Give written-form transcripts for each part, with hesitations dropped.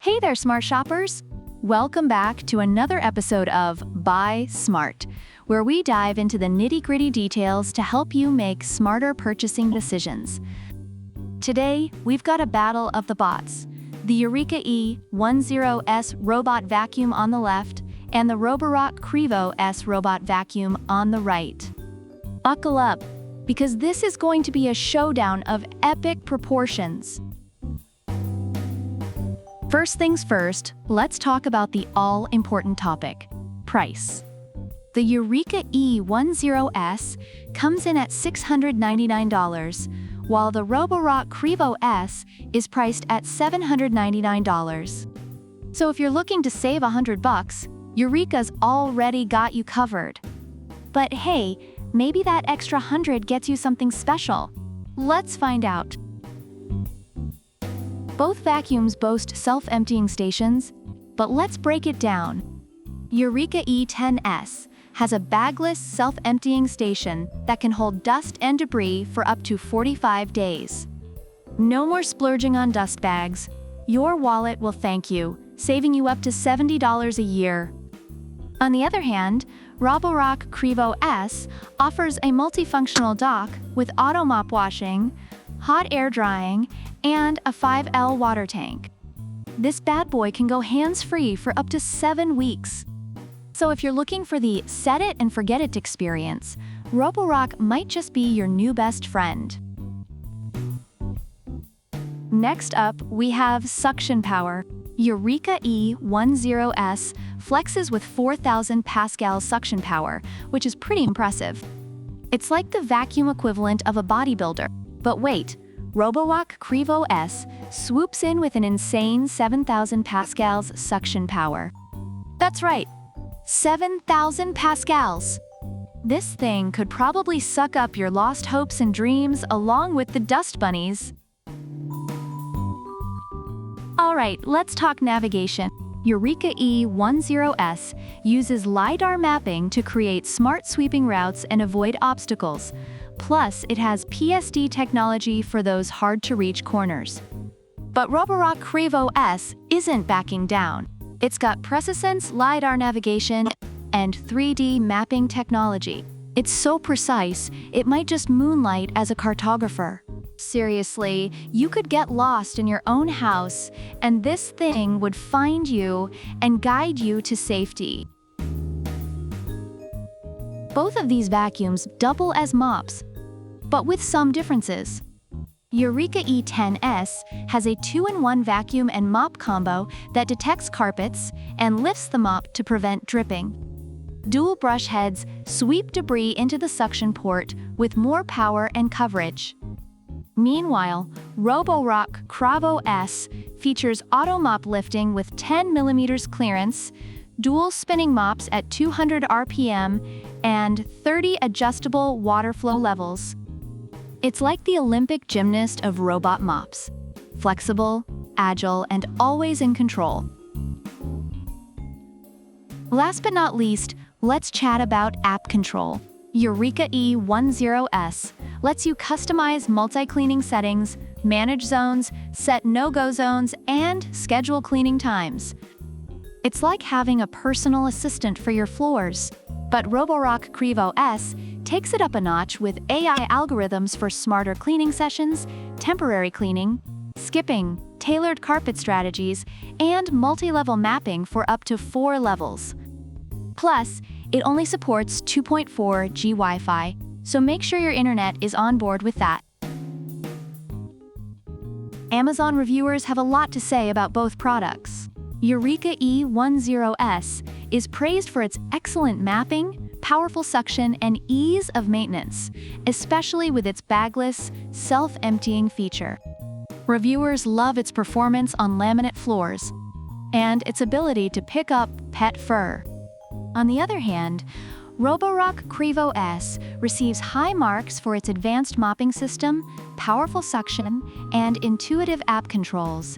Hey there, smart shoppers! Welcome back to another episode of Buy Smart, where we dive into the nitty-gritty details to help you make smarter purchasing decisions. Today, we've got a battle of the bots. The Eureka E10s robot vacuum on the left and the Roborock Qrevo S robot vacuum on the right. Buckle up, because this is going to be a showdown of epic proportions. First things first, let's talk about the all-important topic, price. The Eureka E10s comes in at $699, while the Roborock Qrevo S is priced at $799. So if you're looking to save $100, Eureka's already got you covered. But hey, maybe that extra 100 gets you something special. Let's find out. Both vacuums boast self-emptying stations, but let's break it down. Eureka E10s has a bagless self-emptying station that can hold dust and debris for up to 45 days. No more splurging on dust bags. Your wallet will thank you, saving you up to $70 a year. On the other hand, Roborock Qrevo S offers a multifunctional dock with auto mop washing, hot air drying, and a 5L water tank. This bad boy can go hands-free for up to 7 weeks. So if you're looking for the set it and forget it experience, Roborock might just be your new best friend. Next up, we have suction power. Eureka E10s flexes with 4,000 pascal suction power, which is pretty impressive. It's like the vacuum equivalent of a bodybuilder. But wait, Roborock Qrevo S swoops in with an insane 7,000 pascals suction power. That's right, 7,000 pascals! This thing could probably suck up your lost hopes and dreams along with the dust bunnies. Alright, let's talk navigation. Eureka E10s uses LiDAR mapping to create smart sweeping routes and avoid obstacles. Plus, it has PSD technology for those hard-to-reach corners. But Roborock Qrevo S isn't backing down. It's got PresaSense LiDAR navigation and 3D mapping technology. It's so precise, it might just moonlight as a cartographer. Seriously, you could get lost in your own house, and this thing would find you and guide you to safety. Both of these vacuums double as mops, but with some differences. Eureka E10s has a 2-in-1 vacuum and mop combo that detects carpets and lifts the mop to prevent dripping. Dual brush heads sweep debris into the suction port with more power and coverage. Meanwhile, Roborock Qrevo S features auto mop lifting with 10 mm clearance, dual spinning mops at 200 RPM, and 30 adjustable water flow levels. It's like the Olympic gymnast of robot mops. Flexible, agile, and always in control. Last but not least, let's chat about app control. Eureka E10s lets you customize multi-cleaning settings, manage zones, set no-go zones, and schedule cleaning times. It's like having a personal assistant for your floors. But Roborock Qrevo S takes it up a notch with AI algorithms for smarter cleaning sessions, temporary cleaning, skipping, tailored carpet strategies, and multi-level mapping for up to 4 levels. Plus, it only supports 2.4G Wi-Fi, so make sure your internet is on board with that. Amazon reviewers have a lot to say about both products. Eureka E10s is praised for its excellent mapping, powerful suction, and ease of maintenance, especially with its bagless, self-emptying feature. Reviewers love its performance on laminate floors and its ability to pick up pet fur. On the other hand, Roborock Qrevo S receives high marks for its advanced mopping system, powerful suction, and intuitive app controls.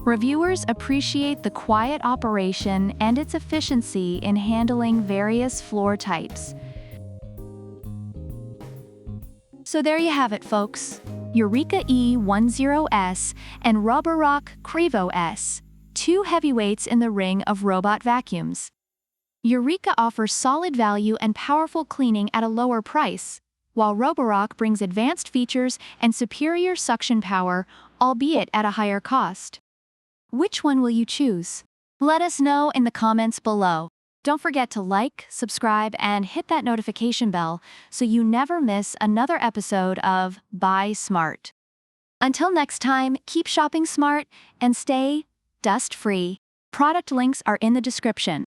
Reviewers appreciate the quiet operation and its efficiency in handling various floor types. So there you have it, folks. Eureka E10s and Roborock Qrevo S. two heavyweights in the ring of robot vacuums. Eureka offers solid value and powerful cleaning at a lower price, while Roborock brings advanced features and superior suction power, albeit at a higher cost. Which one will you choose? Let us know in the comments below. Don't forget to like, subscribe, and hit that notification bell so you never miss another episode of Buy Smart. Until next time, keep shopping smart and stay dust-free. Product links are in the description.